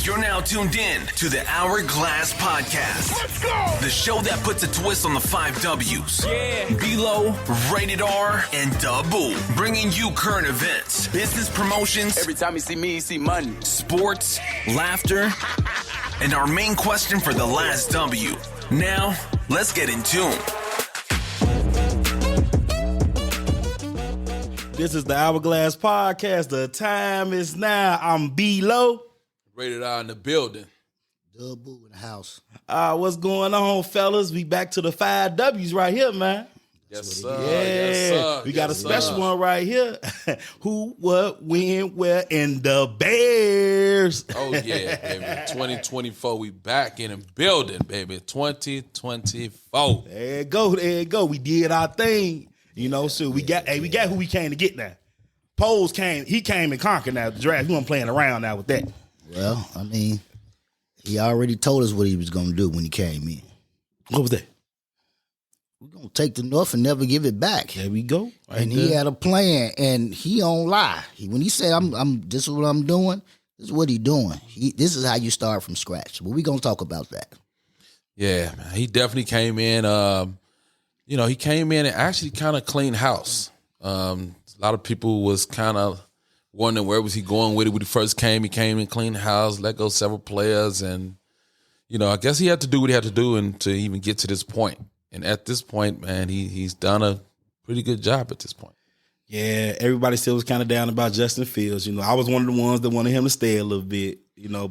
You're now tuned in to the Hourglass Podcast. Let's go! The show that puts a twist on the 5 W's. Yeah. B-Lo, Rated R, and Dabu. Bringing you current events, business promotions. Every time you see me, you see money. Sports, laughter, and our main question for the last W. Now, let's get in tune. This is the Hourglass Podcast. The time is now. I'm B-Lo. Rated R in the building. Dabu in the house. What's going on, fellas? We back to the 5 W's right here, man. Yes, sir. Yeah, Yes, sir. we got a Yes, special sir. one right here. Who, what, when, where, and the Bears. Oh, yeah, baby. 2024, we back in the building, baby. 2024. There you go, there you go. We did our thing. You know, so we got who we came to get now. Poles came, he came and conquered now the draft. He wasn't playing around now with that. Well, I mean, he already told us what he was going to do when he came in. What was that? We're going to take the North and never give it back. There we go. Right and he had a plan, and he don't lie. When he said, this is what I'm doing, this is what he doing. This is how you start from scratch. But we're going to talk about that. Yeah, man. He definitely came in. He came in and actually kind of cleaned house. A lot of people was kind of wondering where was he going with it when he first came. He came and cleaned house, let go several players, and I guess he had to do what he had to do and to even get to this point. And at this point, man, he's done a pretty good job at this point. Yeah, everybody still was kind of down about Justin Fields. I was one of the ones that wanted him to stay a little bit.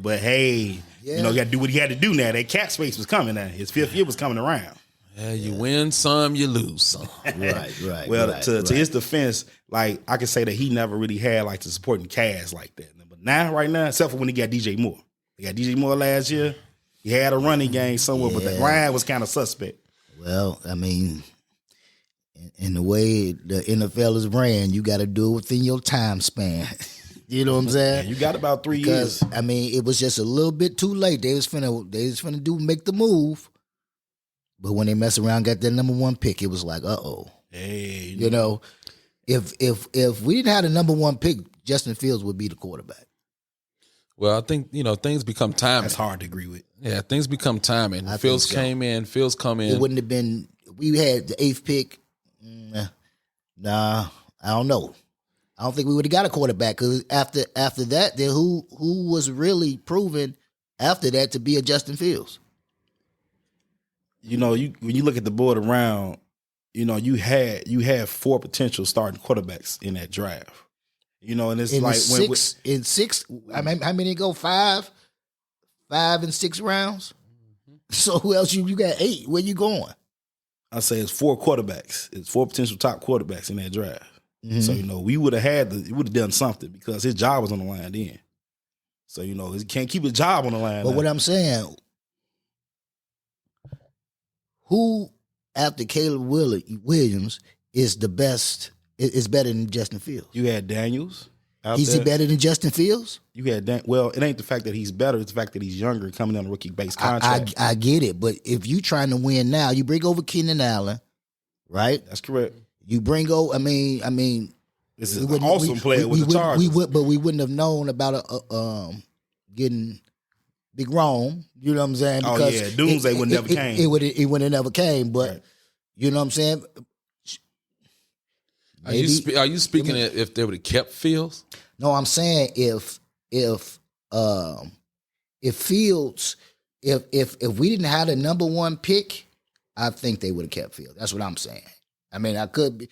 But hey, you got to do what he had to do now. That cap space was coming now. His 5th year was coming around. Yeah, you win some, you lose some. Right. Well, to his defense, like I can say that he never really had like the supporting cast like that. But now, right now, except for when he got DJ Moore. He got DJ Moore last year. He had a running game somewhere, but the line was kind of suspect. Well, I mean, in the way the NFL is ran, you got to do it within your time span. You know what I'm saying? Yeah, you got about 3 years. I mean, it was just a little bit too late. They was finna make the move. But when they mess around, got that number 1 pick, it was like, Hey, if we didn't have the number 1 pick, Justin Fields would be the quarterback. Well, I think, things become timing. That's hard to agree with. Yeah, things become timing. I Fields think so. came in, Fields come in. It wouldn't have been, we had the 8th pick. Nah, I don't know. I don't think we would have got a quarterback because after that, then who was really proven after that to be a Justin Fields? When you look at the board around, you had 4 potential starting quarterbacks in that draft. And it's in like in six. I mean, how many go 5 and 6 rounds? So who else you got 8? Where you going? I say it's 4 quarterbacks. It's 4 potential top quarterbacks in that draft. Mm-hmm. So we would have done something because his job was on the line then. So he can't keep his job on the line. But now. what I'm saying, who after Caleb Williams is the best? Is better than Justin Fields? You had Daniels. Is he better than Justin Fields? You had well, it ain't the fact that he's better; it's the fact that he's younger, coming on a rookie-based contract. I get it, but if you trying to win now, you bring over Keenan Allen, right? That's correct. You bring over. I mean, this is an awesome player with the Chargers. We wouldn't have known about getting Big Rome. You know what I'm saying? Because Doomsday would never came. It would have never came. But right. You know what I'm saying? Maybe, are you speaking if they would have kept Fields? No, I'm saying if Fields, if we didn't have the number 1 pick, I think they would have kept Fields. That's what I'm saying. I mean, I could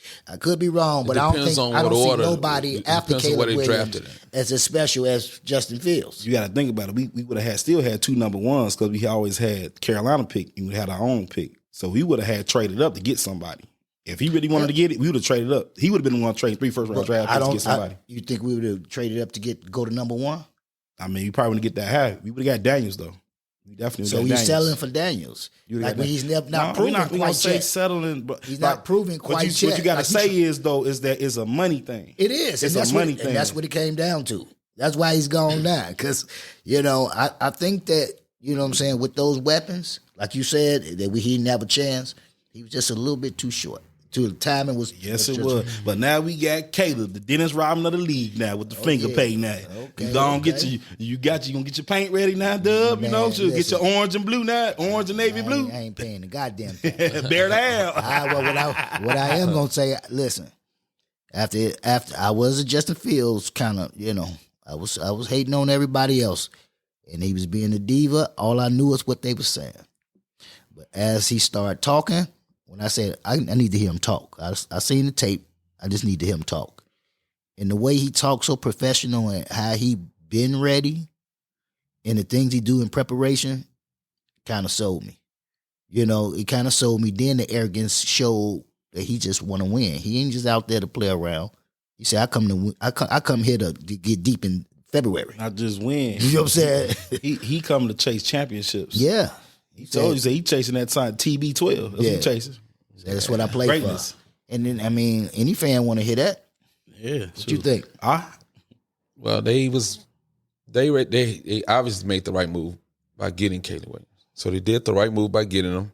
be wrong, but I don't see nobody after Caleb Williams as special as Justin Fields. You got to think about it. We would have still had 2 number 1s because we always had Carolina pick and we had our own pick. So we would have had traded up to get somebody. If he really wanted to get it, we would have traded up. He would have been the one trading 3 first-round draft picks to get somebody. You think we would have traded up to go to number 1? I mean, you probably wouldn't get that high. We would have got Daniels though. We definitely. So he's selling for Daniels. Like he's not proven quite yet. Settling, but he's not proven quite yet. What you got to say is that it's a money thing. It is. It's a money thing. And that's what it came down to. That's why he's gone down. Because I think that what I'm saying, with those weapons, like you said, that he didn't have a chance. He was just a little bit too short. To the timing was yes, it was. But now we got Caleb, the Dennis Rodman of the league now with the finger paint now. Okay, you gonna get you gonna get your paint ready now, Dub. Man, you know, so get your orange and blue now, orange and navy blue. I ain't paying the goddamn thing. Bear down. What I am gonna say, listen. After I was a Justin Fields kind of, I was hating on everybody else, and he was being a diva. All I knew is what they were saying. But as he started talking. When I said, I need to hear him talk. I seen the tape. I just need to hear him talk. And the way he talks so professional and how he been ready and the things he do in preparation kind of sold me. It kind of sold me. Then the arrogance showed that he just want to win. He ain't just out there to play around. He said, I come here to get deep in February. Not just win. You know what I'm saying? he come to chase championships. Yeah. He told you, he chasing that sign TB12. That's what he chasing. That's what I play Greatness. for. And then, any fan want to hear that. Yeah. What you think? Well, they obviously made the right move by getting Caleb Williams. So they did the right move by getting him.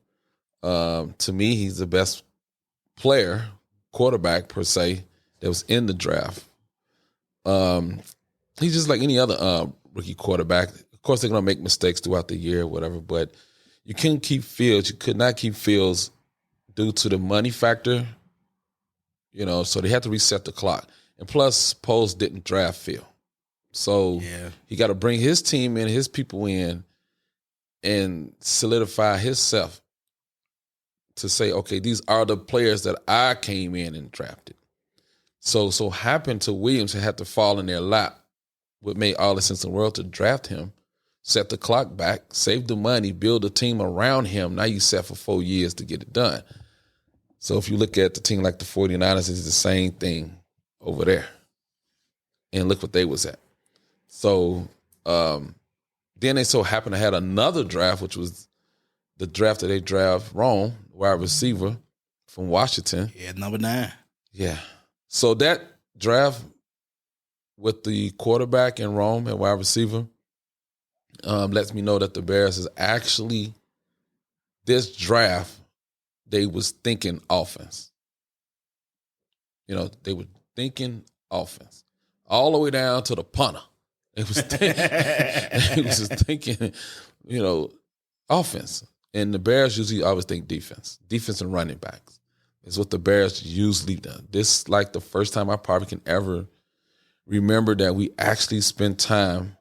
To me, he's the best player, quarterback per se, that was in the draft. He's just like any other rookie quarterback. Of course, they're going to make mistakes throughout the year or whatever, but you couldn't keep Fields. You could not keep Fields due to the money factor, so they had to reset the clock. And plus, Poles didn't draft Phil. So he got to bring his team in, his people in, and solidify himself to say, okay, these are the players that I came in and drafted. So happened to Williams had to fall in their lap, what made all the sense in the world to draft him, set the clock back, save the money, build a team around him. Now you set for 4 years to get it done. So if you look at the team like the 49ers, it's the same thing over there. And look what they was at. So then they so happened to have another draft, which was the draft that they draft Rome, wide receiver from Washington. Yeah, number 9. Yeah. So that draft with the quarterback in Rome and wide receiver lets me know that the Bears is actually, this draft, they was thinking offense. They were thinking offense. All the way down to the punter. It was just thinking, offense. And the Bears usually always think defense. Defense and running backs is what the Bears usually do. This is like the first time I probably can ever remember that we actually spent time,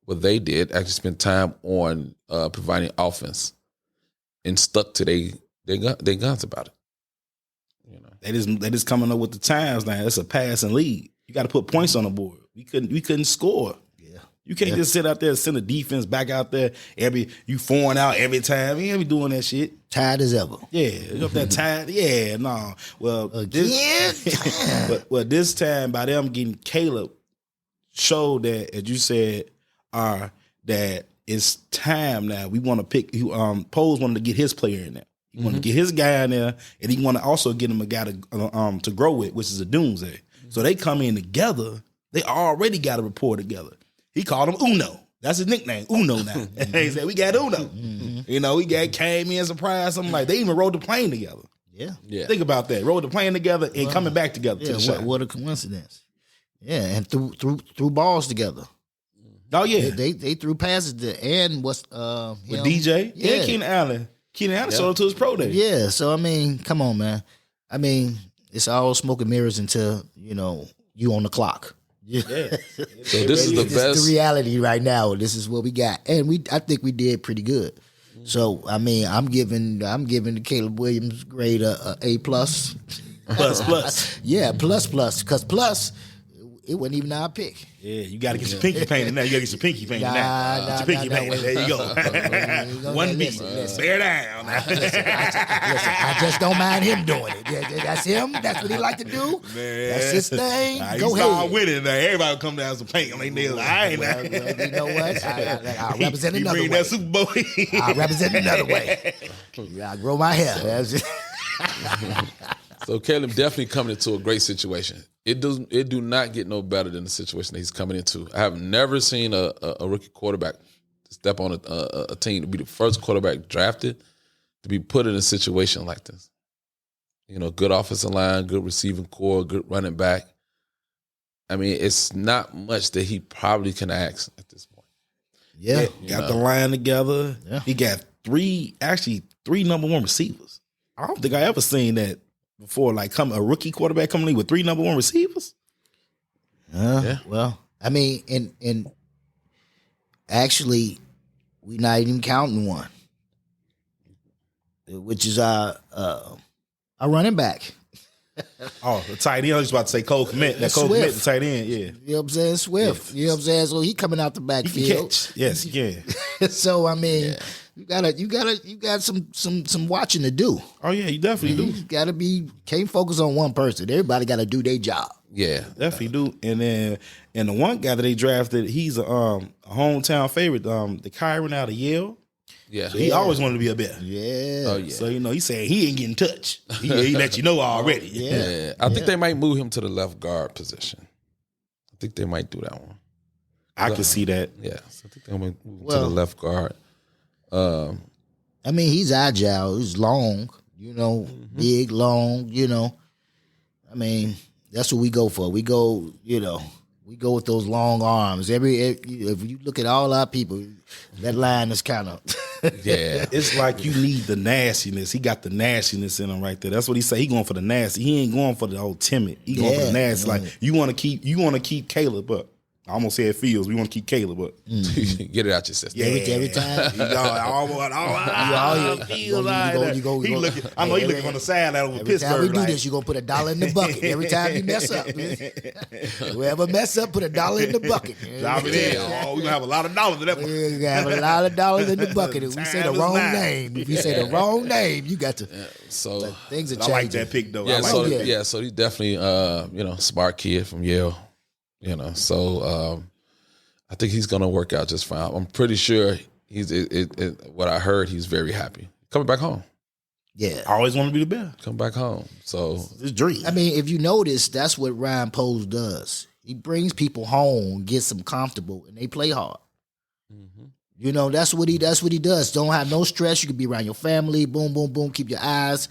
what they did, actually spent time on providing offense and stuck to their guns about it. They just coming up with the times now. It's a passing league. You got to put points on the board. We couldn't score. Yeah, you can't just sit out there and send the defense back out there. You 4 out every time. You ain't be doing that shit. Tired as ever. Yeah, up that time. Yeah, no. Well, this time by them getting Caleb showed that, as you said, that it's time now. We want to pick. Poles wanted to get his player in there. He wanted to get his guy in there, and he want to also get him a guy to grow with, which is a doomsday. So they come in together. They already got a rapport together. He called him Uno. That's his nickname, Uno now. He said, we got Uno. We came in surprised, something like they even rode the plane together. Yeah. Think about that. Rode the plane together and coming back together to the shot. What a coincidence. Yeah, and threw balls together. Oh, yeah. They threw passes and what's with DJ? Yeah, Keenan Allen. Keenan Allen showed up to his pro day. Yeah, so come on, man. It's all smoke and mirrors until, you on the clock. Yeah. So this is the best. This is the reality right now. This is what we got. And I think we did pretty good. So, I'm giving the Caleb Williams grade a A+. Plus. Yeah, plus. Because plus, it wasn't even our pick. Yeah, you got to get some pinky painted now. You got to get some pinky painted now. Some pinky painted. There you go. 1 B. Bear down. Listen, I just don't mind him doing it. That's him. That's what he like to do. Man. That's his thing. Go ahead. Start winning. Everybody will come down some paint on their nails. I ain't you know what? I'll represent another way. Bring that Super Bowl. I'll represent another way. I grow my hair. So Caleb definitely coming into a great situation. It do not get no better than the situation that he's coming into. I have never seen a rookie quarterback step on a team to be the first quarterback drafted to be put in a situation like this. good offensive line, good receiving core, good running back. I mean, it's not much that he probably can ask at this point. Yeah. Got the line together. Yeah. He got three number one receivers. I don't think I ever seen that before, like a rookie quarterback coming in with 3 number one receivers. Well, I mean, and actually, we're not even counting one, which is our running back. Oh, the tight end. I was about to say Cole Kmet. That Cole Kmet, the tight end, yeah. You know what I'm saying? Swift. Yes. You know what I'm saying? So he coming out the backfield. He can catch. Yes, he can. So I mean, you got some watching to do. Oh yeah, you definitely do. You can't focus on one person. Everybody got to do their job. Yeah, definitely do. And the one guy that they drafted, he's a hometown favorite. The Kyron out of Yale. Yeah, so he always wanted to be a bear. Yeah. Oh yeah. So he said he ain't getting touched. He let you know already. Yeah. I think they might move him to the left guard position. I think they might do that one. I can see that. Yeah, so I think they might move him to the left guard. I mean, he's agile. He's long. Big, long. I mean, that's what we go for. We go. We go with those long arms. If you look at all our people, that line is kind of It's like you need the nastiness. He got the nastiness in him right there. That's what he say. He going for the nasty. He ain't going for the old timid. He going for the nasty. Like you want to keep Caleb up. I almost said Fields. We want to keep Caleb up. Get it out your system. Yeah, every time. He looking from the sideline over Pittsburgh. Every time we do this, you're going to put $1 in the bucket. Every time you mess up. Whoever mess up, put $1 in the bucket. Drop it in. We're going to have a lot of dollars in that one. We're going to have a lot of dollars in the bucket. If we say the wrong name, you got to. So things are changing. I like that pick, though. So he's definitely, smart kid from Yale. So I think he's going to work out just fine. I'm pretty sure what I heard, he's very happy. Coming back home. Yeah. I always want to be the best. Come back home. So it's dream. I mean, if you notice, that's what Ryan Poles does. He brings people home, gets them comfortable, and they play hard. Mm-hmm. That's what he does. Don't have no stress. You can be around your family. Boom, boom, boom. Keep your eyes,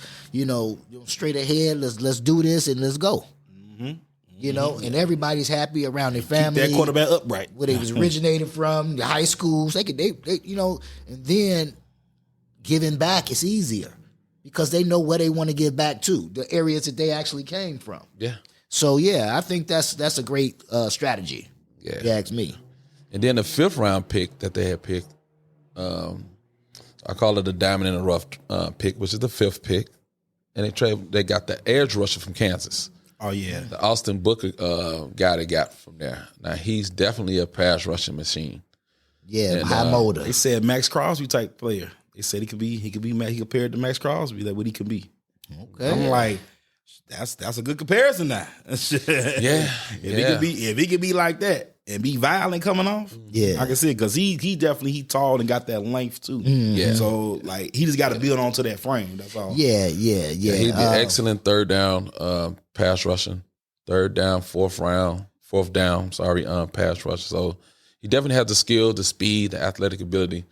straight ahead. Let's do this and let's go. Mm-hmm. And everybody's happy around their family. Keep that quarterback upright. Where they was originated from, the high schools. They and then giving back is easier because they know where they want to give back to, the areas that they actually came from. Yeah. So I think that's a great strategy. Yeah. If you ask me. And then the 5th round pick that they had picked, I call it the diamond in the rough pick, which is the 5th pick, and they got the edge rusher from Kansas. Oh, yeah. The Austin Booker guy they got from there. Now, he's definitely a pass rushing machine. Yeah, and, high motor. They said Max Crosby type player. They said he compared to Max Crosby, like what he can be. Okay. I'm like, that's a good comparison now. If he could be like that and be violent coming off, I can see it because he definitely tall and got that length too. Yeah. So like he just got to build onto that frame. That's all. Yeah. He did excellent third down pass rushing, third down, fourth down. Pass rush. So he definitely has the skill, the speed, the athletic ability,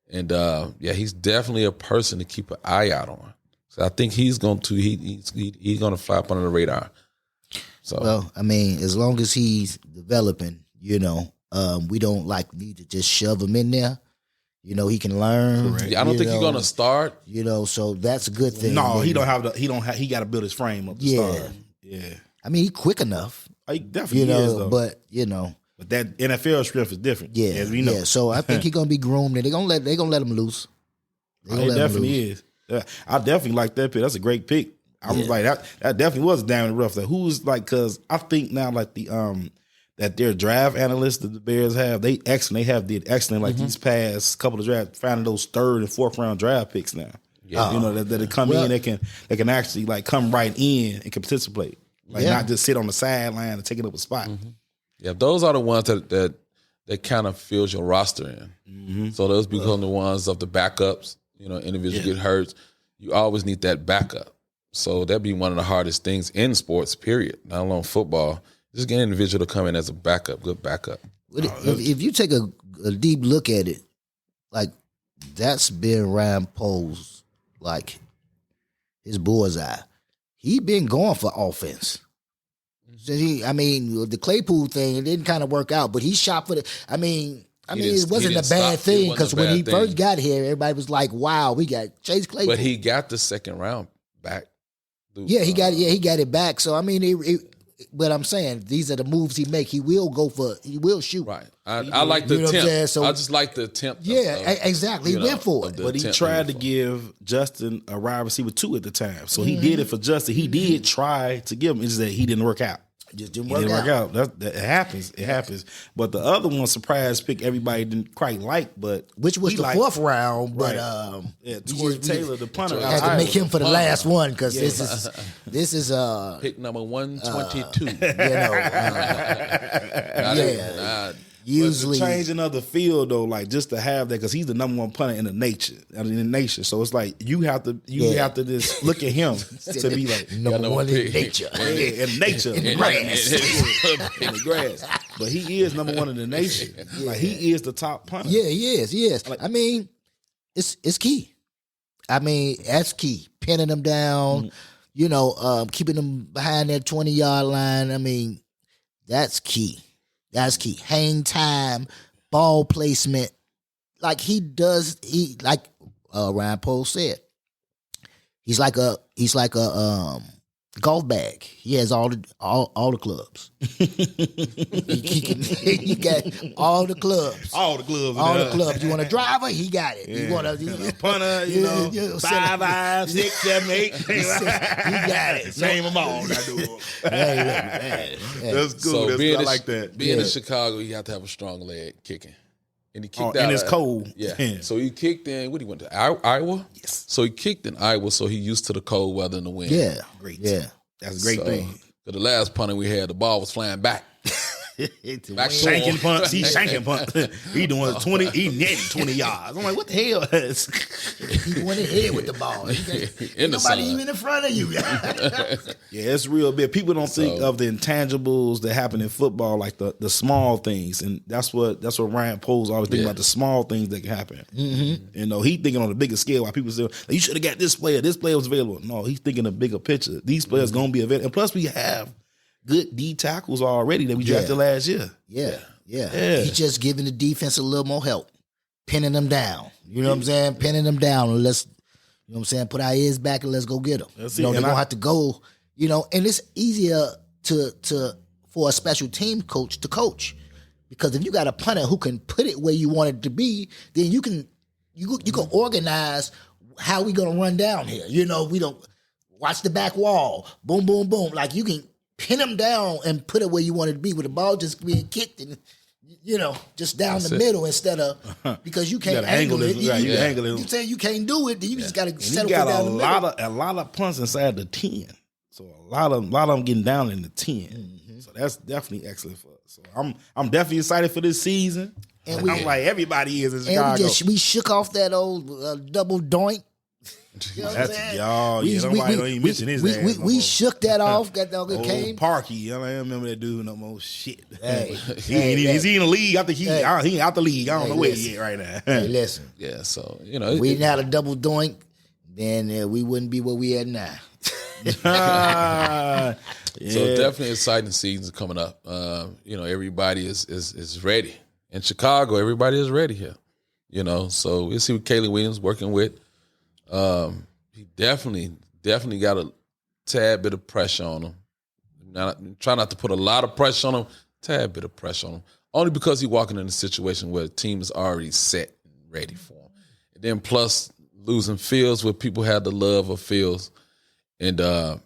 and he's definitely a person to keep an eye out on. So I think he's going to fly up under the radar. So well, I mean, as long as he's developing, we don't need to just shove him in there. He can learn. I don't think he's going to start. So that's a good thing. No, he got to build his frame up to start. Yeah. I mean, he's quick enough. He definitely is, though. But But that NFL strength is different. Yeah, as we know. Yeah. So I think he's gonna be groomed, and they're gonna let him loose. It definitely is. Yeah, I definitely like that pick. That's a great pick. I was like that definitely was down in the rough. Like, who's like? Because I think now like the that their draft analysts that the Bears have, they excellent. Did excellent like these past couple of drafts, finding those 3rd and 4th round draft picks now. Yeah. That come in, they can actually like come right in and can participate. Like not just sit on the sideline and taking up a spot. Mm-hmm. Yeah, those are the ones that kind of fills your roster in. Mm-hmm. So those become the ones of the backups. Individuals get hurt. You always need that backup. So that'd be one of the hardest things in sports, period. Not alone football. Just get an individual to come in as a backup, good backup. If you take a deep look at it, like that's been Ryan Poles, like his bullseye. he been going for offense. So the Claypool thing, it didn't kind of work out, but he shot for the. It wasn't a bad thing because when he first got here, everybody was like, "Wow, we got Chase Claypool." But he got the second round back. He got it back. So but I'm saying these are the moves he make. He will shoot. Right. I like the attempt. So, I just like the attempt. Exactly. He went for it. But he tried to give Justin a wide receiver 2 at the time. So he did it for Justin. He did try to give him. It's that he didn't work out. Just didn't work out. That happens. It happens. But the other one, surprise pick, everybody didn't quite like, but which was the 4th round. But Torrey Taylor, the punter, had to make him for the last one because this is pick number 122. Usually changing of the field though, like just to have that because he's the number 1 punter in the nation. So it's like you have to just look at him to be like number 1 in nature, in nature, in the grass, in the grass. But he is number 1 in the nation. Like he is the top punter. Yeah, he is. Like, it's key. That's key. Pinning them down, keeping them behind that 20-yard line. That's key. That's key. Hang time, ball placement. Like Ryan Poles said. He's like a golf bag. He has all the clubs. he got all the clubs. All the clubs. All the clubs. You want a driver? He got it. You want a punter? 5 eyes, 6, 7, 8. He got it. Name them all. That's cool. So I like that. Being in Chicago, you have to have a strong leg kicking. And he kicked out. And it's cold. Yeah. So he kicked in, he went to Iowa? Yes. So he kicked in Iowa, so he used to the cold weather and the wind. Yeah. Great. Yeah. That's a great thing. The last punter we had, the ball was flying back. Shanking punts. He's shanking punts. He doing 20. He netting 20 yards. I'm like, what the hell? He went ahead with the ball. Nobody even in front of you. Yeah, it's real big. People don't think of the intangibles that happen in football, like the small things, and that's what Ryan Poles always think about, the small things that can happen. Mm-hmm. He thinking on a bigger scale. While people say, you should have got this player. This player was available. No, he's thinking a bigger picture. These players gonna be available, and plus we have good D tackles already that we drafted last year. Yeah. He's just giving the defense a little more help, pinning them down. You know what I'm saying? Pinning them down. And let's, put our ears back and let's go get them. They're gonna have to go. And it's easier for a special team coach to coach, because if you got a punter who can put it where you want it to be, then you can organize how we gonna run down here. We don't watch the back wall. Boom, boom, boom. Like you can pin them down and put it where you want it to be, with the ball just being kicked and just down the middle instead of, because you can't angle it. You say you can't do it, then you just got to settle for down the middle. A lot of punts inside the 10, so a lot of them getting down in the 10. Mm-hmm. So that's definitely excellent for us. So I'm definitely excited for this season. And I'm like everybody is in Chicago. And we shook off that old double doink. Nobody don't even mention his ass. We shook that off. That dog came. Parky, I don't remember that dude no more. Shit. Is he in the league? I think he out the league. I don't know where he at right now. Hey, listen. Yeah, so we didn't have a double doink, then we wouldn't be where we at now. So definitely exciting seasons coming up. Everybody is ready in Chicago. Everybody is ready here. So we'll see what Caleb Williams working with. He definitely got a tad bit of pressure on him. Try not to put a lot of pressure on him. Tad bit of pressure on him, only because he's walking in a situation where the team is already set and ready for him. And then plus losing Fields, where people had the love of Fields, and I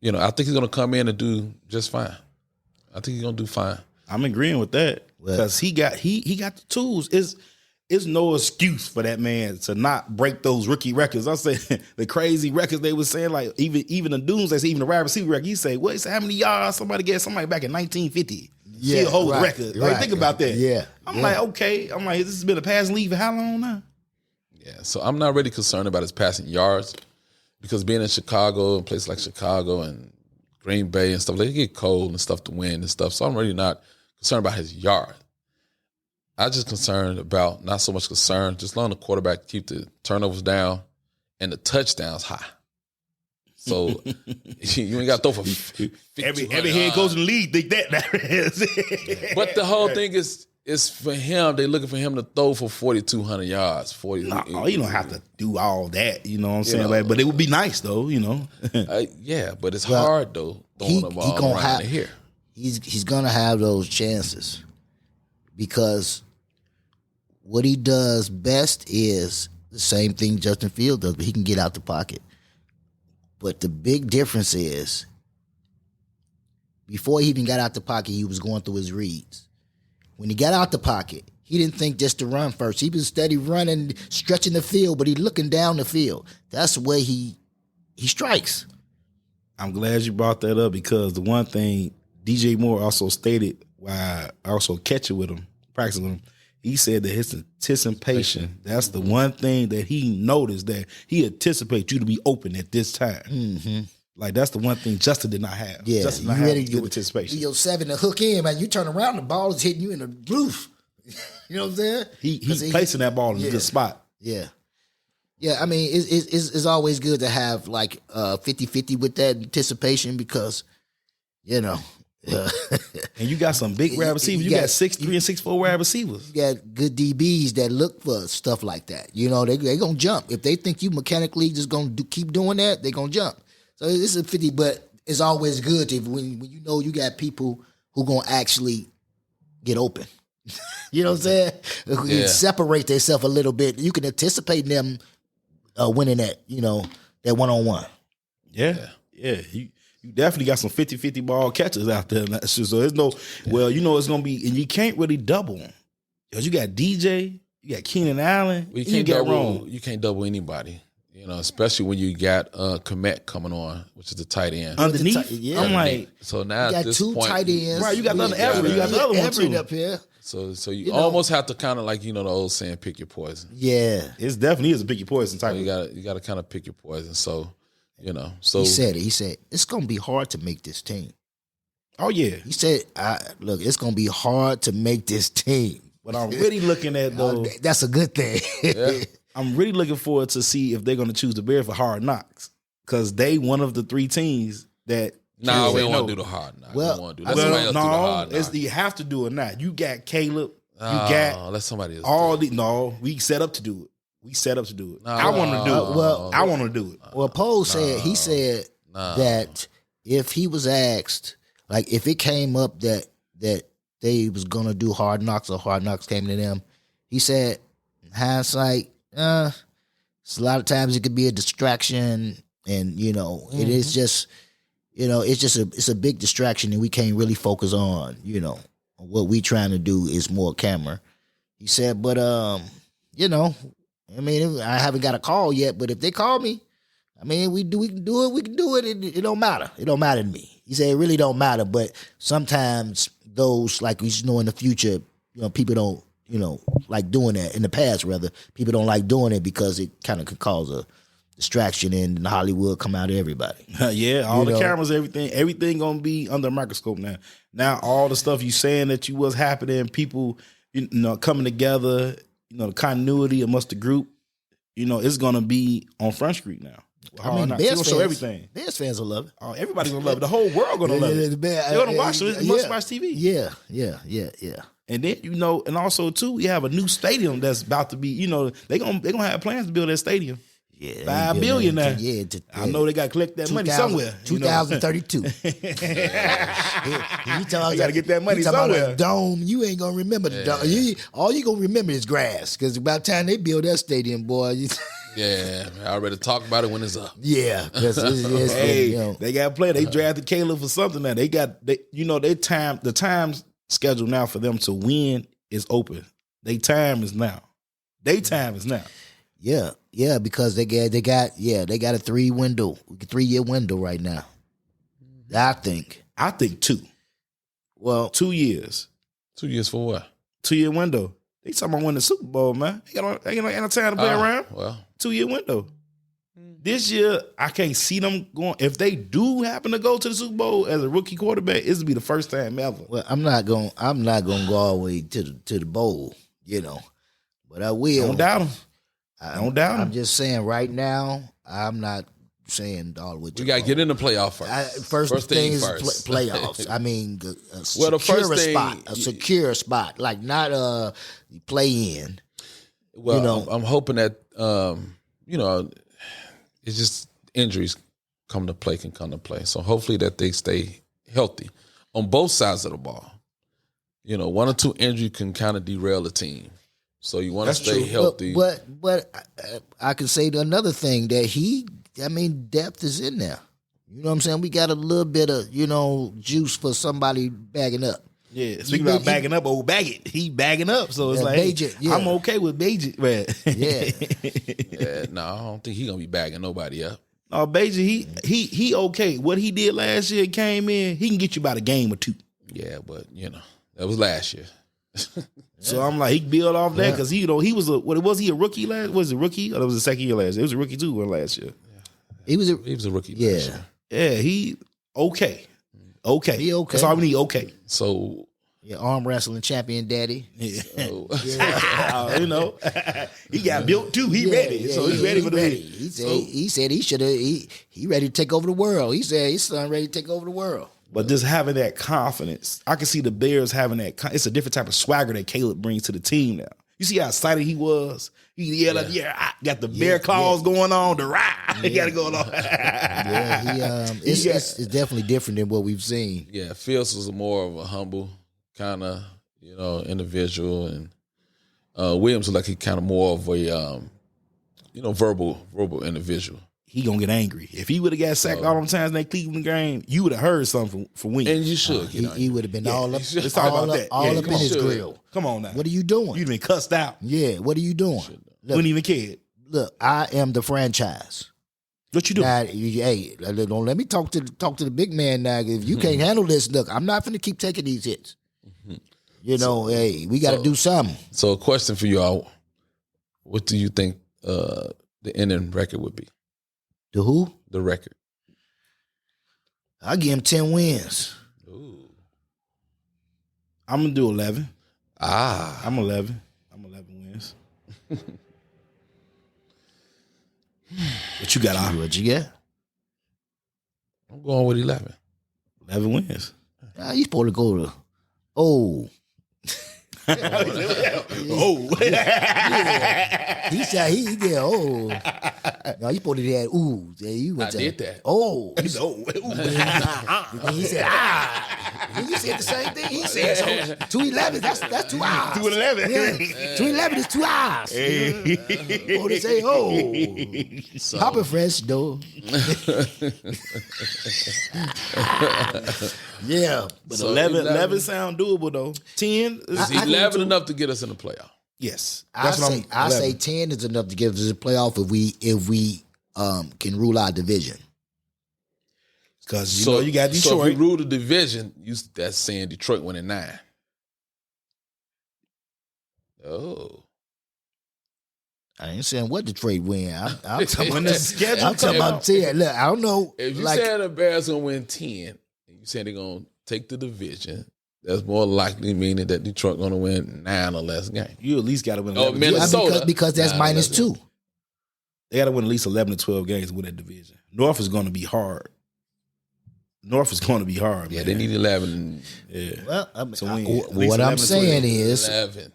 think he's gonna come in and do just fine. I think he's gonna do fine. I'm agreeing with that because he got the tools. It's no excuse for that man to not break those rookie records. I say the crazy records they were saying, like even the dudes, they say even the wide receiver record. He say, what? He said, how many yards somebody back in 1950? Yeah, still hold the record. Like, think about that. Yeah, I'm like, okay. I'm like, this has been a passing league for how long now? Yeah, so I'm not really concerned about his passing yards, because being in Chicago and places like Chicago and Green Bay and stuff, they get cold and stuff to win and stuff. So I'm really not concerned about his yard. I'm just not so much concerned, just letting the quarterback keep the turnovers down and the touchdowns high. So you ain't got to throw for every head coach in the league think that. But the whole thing is for him. They looking for him to throw for 4,200 yards. 40. No, you don't have to do all that. You know what I'm saying? Like, but it would be nice though. You know. Yeah, but it's hard though. Throwing the ball around here. He's gonna have those chances because what he does best is the same thing Justin Fields does, but he can get out the pocket. But the big difference is before he even got out the pocket, he was going through his reads. When he got out the pocket, he didn't think just to run first. He was steady running, stretching the field, but he's looking down the field. That's the way he strikes. I'm glad you brought that up because the one thing DJ Moore also stated while I also catch it with him, practicing with him, he said that his anticipation, that's the one thing that he noticed, that he anticipates you to be open at this time. Mm-hmm. Like, that's the one thing Justin did not have. Yeah, Justin did not have good anticipation. Your 7 to hook in, man. You turn around, the ball is hitting you in the roof. You know what I'm saying? He's placing that ball in a good spot. Yeah. Yeah, I mean, it's always good to have, like, 50-50 with that anticipation because, you know. And you got some big wide receivers. You got 6'3" and 6'4" wide receivers. You got good DBs that look for stuff like that. You know, they going to jump. If they think you mechanically just going to keep doing that, they going to jump. So it's a 50, but it's always good to, when you know you got people who going to actually get open. You know what I'm saying? Who can separate themselves a little bit. You can anticipate them winning that, you know, that one-on-one. Yeah. You definitely got some 50-50 ball catchers out there. So there's no, well, you know it's going to be, and you can't really double them. Because you got DJ, you got Keenan Allen, you can't double anybody. You know, especially when you got Komet coming on, which is the tight end. Underneath? I'm like, so now you got this two point, tight ends. Right, you got another Everett. You got the other one too. Up here. So you almost have to kind of, like, you know, the old saying, pick your poison. Yeah. It's definitely is a pick your poison type. So you got to kind of pick your poison. So, you know, so he said it's going to be hard to make this team. Oh yeah. He said, look, it's going to be hard to make this team. But I'm really looking at though. That's a good thing. Yeah. I'm really looking forward to see if they're going to choose the Bears for Hard Knocks because they one of the 3 teams that. No, we don't want to do the hard knock. Well, we want to do. Let somebody else do the hard knock. You have to do it now. You got Caleb. Let somebody else. We set up to do it. I want to do it. Well, I want to do it. Well, Poe said that if he was asked, like if it came up that they was gonna do Hard Knocks or Hard Knocks came to them, he said, in hindsight, it's a lot of times it could be a distraction, and you know, it is just, you know, it's a big distraction, and we can't really focus on, you know, what we trying to do is more camera. He said, but you know, I mean, I haven't got a call yet, but if they call me, I mean, we can do it. It don't matter. It don't matter to me. He said it really don't matter, but sometimes those, like, we know in the future, you know, people don't, you know, like doing that. In the past, rather, people don't like doing it because it kind of could cause a distraction, and Hollywood come out of everybody. Yeah, all the cameras, everything gonna be under a microscope now. Now all the stuff you saying that you was happening, people, you know, coming together, you know, the continuity amongst the group, you know, it's gonna be on Front Street now. I mean, Bears fans, show everything. Bears fans will love it. Oh, everybody's gonna love it. The whole world gonna love it. They're gonna watch it. Must watch TV. Yeah. And then, you know, and also too, we have a new stadium that's about to be, you know, they're gonna have plans to build that stadium. Yeah, $5 billion now. Yeah, I know they got to collect that money somewhere. 2032. You got to get that money somewhere. Dome, you ain't gonna remember the dome. All you gonna remember is grass, because by the time they build that stadium, boy. Yeah, I already talked about it when it's up. Yeah, they got to play. They drafted Caleb for something now. The time schedule now for them to win is open. Their time is now. Yeah, because they got a 3-year window right now. I think 2. Well, 2 years. 2 years for what? 2-year window. They talking about winning the Super Bowl, man. They ain't time to play around. Well, 2-year window. This year, I can't see them going. If they do happen to go to the Super Bowl as a rookie quarterback, this will be the first time ever. Well, I'm not going to go all the way to the bowl, you know, but I will. Don't doubt them. Don't doubt them. I'm just saying right now, I'm not saying all with we got to get in the playoff first. First thing is playoffs. I mean, a secure spot, like not play in. Well, I'm hoping that it's just injuries can come to play. So hopefully that they stay healthy on both sides of the ball. One or two injuries can kind of derail the team. So you want to stay healthy. But I can say another thing that depth is in there. You know what I'm saying? We got a little bit of, juice for somebody bagging up. Yeah, speaking about bagging up, old Baggett, he bagging up. So it's like, Baggett, I'm okay with Baggett, man. Yeah. No, I don't think he's going to be bagging nobody up. No, Baggett, he okay. What he did last year, came in, he can get you about a game or two. Yeah, but, that was last year. So I'm like, he build off that because he was a rookie last? Was it rookie? Or it was the second year last year? It was a rookie too last year. He was a rookie last year. Yeah, he okay. Okay. He okay. That's all we need, okay. So arm wrestling champion daddy. Yeah. He got built too. He ready. So he's ready for the ready. He said he should have he ready to take over the world. He said his son ready to take over the world. But just having that confidence, I can see the Bears having that. It's a different type of swagger that Caleb brings to the team now. You see how excited he was? He yelled, I got the bear claws going on, the rah. He got it going on. It's definitely different than what we've seen. Yeah, Fields was more of a humble kind of, individual, and Williams was like he kind of more of a, verbal individual. He gonna get angry. If he would have got sacked all them times in that Cleveland game, you would have heard something from Williams. And you should. He would have been all up. Let's talk about that. All up in his grill. Come on now. What are you doing? You've been cussed out. Yeah. What are you doing? Wouldn't even care. Look, I am the franchise. What you doing? Now, hey, don't let me talk to the big man now. If you can't handle this, look, I'm not going to keep taking these hits. Hey, we got to do something. So, a question for you all: what do you think the ending record would be? The who? The record. I'll give him 10 wins. Ooh. I'm going to do 11. I'm 11. I'm 11 wins. What you got, What you get? I'm going with 11. 11 wins. You supposed to go to, oh. He said he did. Oh, no, you supposed to have ooh. I did that. Oh, he said he said you said the same thing. He said so 211. That's 2 hours. 211. Yeah. 211 is 2 hours. Oh, they say Papa Fresh though. Yeah, but so 11 sound doable though. 10 is 11 enough to get us in the playoff. Yes, I say 10 is enough to get us in the playoff if we can rule our division. Because you got Detroit. So if you rule the division, that's saying Detroit went in 9. Oh. I ain't saying what Detroit win. I'm talking about the schedule. I'm talking about 10. Look, I don't know. If you saying the Bears gonna win 10, and you saying they're gonna take the division, that's more likely meaning that Detroit gonna win 9 or less games. You at least gotta win 11. Minnesota. Because that's -2. They gotta win at least 11 to 12 games to win that division. North is gonna be hard. Yeah, man. They need 11. Yeah. Well, what I'm saying is 11.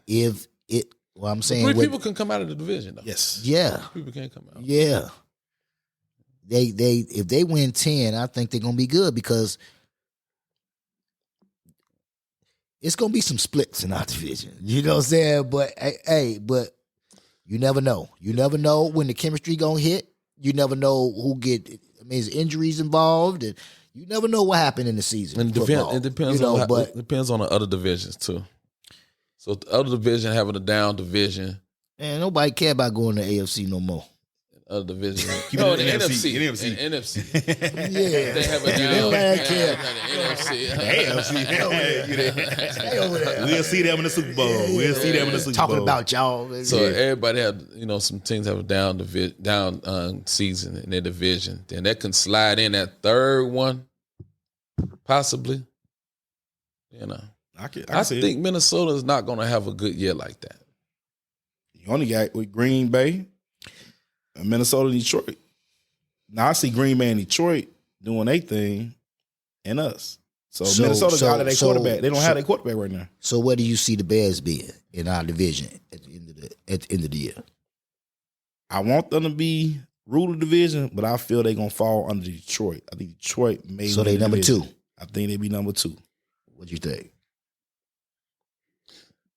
Well, I'm saying 3 people can come out of the division though. Yes. Yeah. 3 people can't come out. Yeah. They if they win 10, I think they're gonna be good because it's gonna be some splits in our division. You know what I'm saying? But but you never know. You never know when the chemistry gonna hit. You never know who there's injuries involved, and you never know what happened in the season. And it depends it depends on the other divisions too. So the other division having a down division. Man, nobody care about going to AFC no more. Other division. No, the NFC. NFC. Yeah. They have a down. Nobody care. NFC. Stay over there. We'll see them in the Super Bowl. We'll see them in the Super Bowl. Talking about y'all. So everybody have, some teams have a down season in their division. Then that can slide in that third one, possibly. I think Minnesota is not going to have a good year like that. You only got with Green Bay and Minnesota, Detroit. Now I see Green Bay and Detroit doing their thing, and us. So Minnesota got out of their quarterback. They don't have their quarterback right now. So where do you see the Bears being in our division at the end of the year? I want them to be rule the division, but I feel they're gonna fall under Detroit. I think Detroit may. So they number 2. I think they be number 2. What do you think?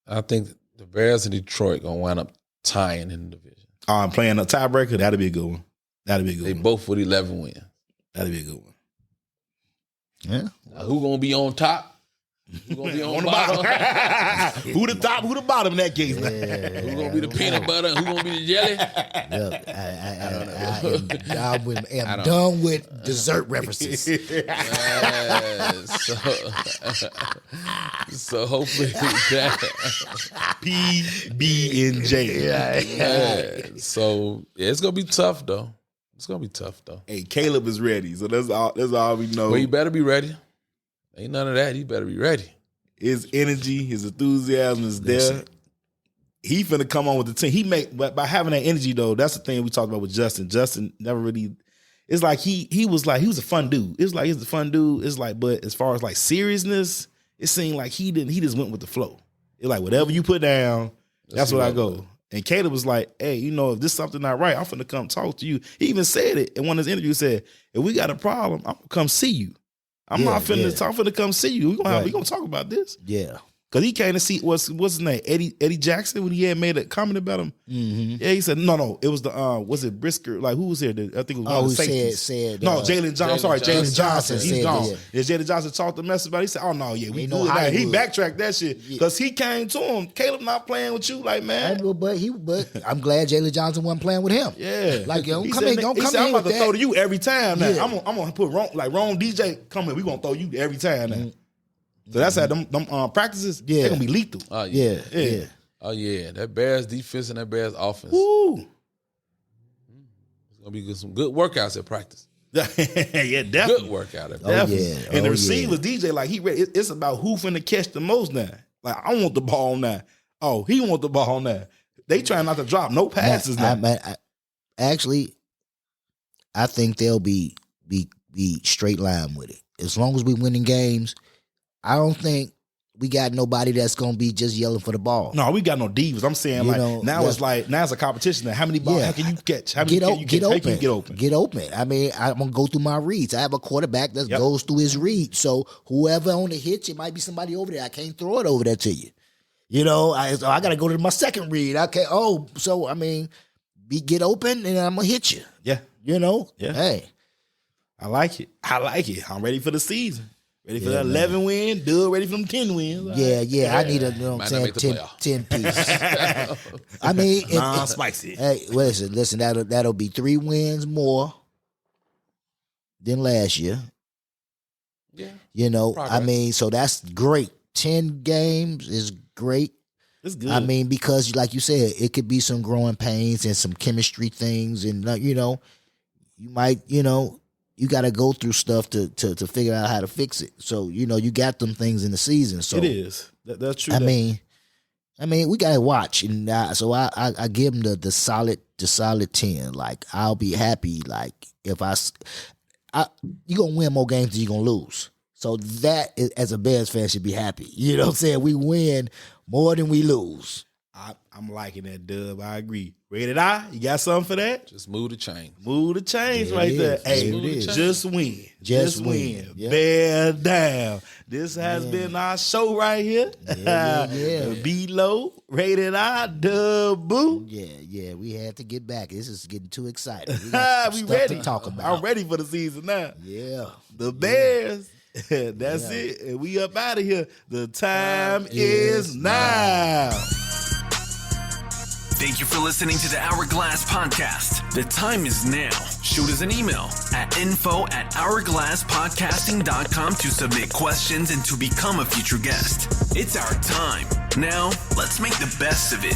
I think the Bears and Detroit gonna wind up tying in the division. I'm playing a tiebreaker. That'd be a good one. They both with 11 wins. That'd be a good one. Yeah. Now, who gonna be on top? Who gonna be on the bottom? Who the top? Who the bottom in that case? Yeah. Who gonna be the peanut butter? Who gonna be the jelly? Look, I am done with dessert references. So hopefully that PB&J. Yeah. So it's gonna be tough though. Hey, Caleb is ready, so that's all we know. Well, you better be ready. Ain't none of that. He better be ready. His energy, his enthusiasm is there. He finna come on with the team. But by having that energy though, that's the thing we talked about with Justin. Justin never really. It's like he was a fun dude. It's like he's a fun dude. It's like, but as far as like seriousness, it seemed like he just went with the flow. It's like whatever you put down, that's what I go. And Caleb was like, hey, if this is something not right, I'm finna come talk to you. He even said it in one of his interviews. Said, if we got a problem, I'm gonna come see you. I'm not finna talk. I'm finna come see you. We gonna talk about this. Yeah, because he came to see what's his name, Eddie Jackson, when he had made a comment about him. Mm-hmm. Yeah, he said no. It was the was it Brisker? Like who was here? I think it was one of the safeties. Said no, Jalen Johnson. I'm sorry, Jalen Johnson. He's gone. Yeah, Jalen Johnson talked the message about it. He said, oh no, yeah, we know good. He backtracked that shit because he came to him. Caleb not playing with you, like man. But I'm glad Jalen Johnson wasn't playing with him. Yeah, like don't come in. I'm about to that. throw to you every time. Now I'm gonna put Rome DJ come in. We gonna throw you every time now. Mm-hmm. So that's how them practices, they're going to be lethal. Oh, yeah. Yeah. Oh, yeah. That Bears defense and that Bears offense. Woo. It's going to be some good workouts at practice. Yeah, definitely. Good workout at practice. Yeah. And the receivers, DJ, like, it's about who finna catch the most now. Like, I want the ball now. Oh, he want the ball now. They trying not to drop no passes now. Actually, I think they'll be straight line with it. As long as we winning games, I don't think we got nobody that's gonna be just yelling for the ball. No, we got no divas. I'm saying now it's a competition. Now, how many balls? How can you catch? How many can you get open? How can you get open? Get open. I mean, I'm gonna go through my reads. I have a quarterback that goes through his reads. So whoever on the hitch, it might be somebody over there. I can't throw it over there to you. I gotta go to my second read. Okay. So I mean, get open and I'm gonna hit you. Yeah. Yeah. Hey, I like it. I'm ready for the season. Ready for that 11 win, dude. Ready for them 10 wins. Yeah. I need a 10 piece. I mean, spicy. Hey, listen. That'll be 3 wins more than last year. Yeah. Progress. I mean, so that's great. 10 games is great. It's good. I mean, because like you said, it could be some growing pains and some chemistry things, and you might, you got to go through stuff to figure out how to fix it. So, you got them things in the season. So it is. That's true. I mean, we got to watch. And so I give them the solid 10. Like, I'll be happy. Like, if you're going to win more games than you're going to lose. So that, as a Bears fan, should be happy. You know what I'm saying? We win more than we lose. I'm liking that, Dub. I agree. Rated I, you got something for that? Just move the chain. Move the chains right there. Hey, just win. Just win. Yeah. Bear down. This has been our show right here. Yeah. B-Low, Rated I, Dub Boo. Yeah. We had to get back. This is getting too exciting. We got some stuff ready to talk about. I'm ready for the season now. Yeah. The Bears. That's it. And we up out of here. The time is now. Thank you for listening to the Hourglass Podcast. The time is now. Shoot us an email at info@hourglasspodcasting.com to submit questions and to become a future guest. It's our time. Now, let's make the best of it.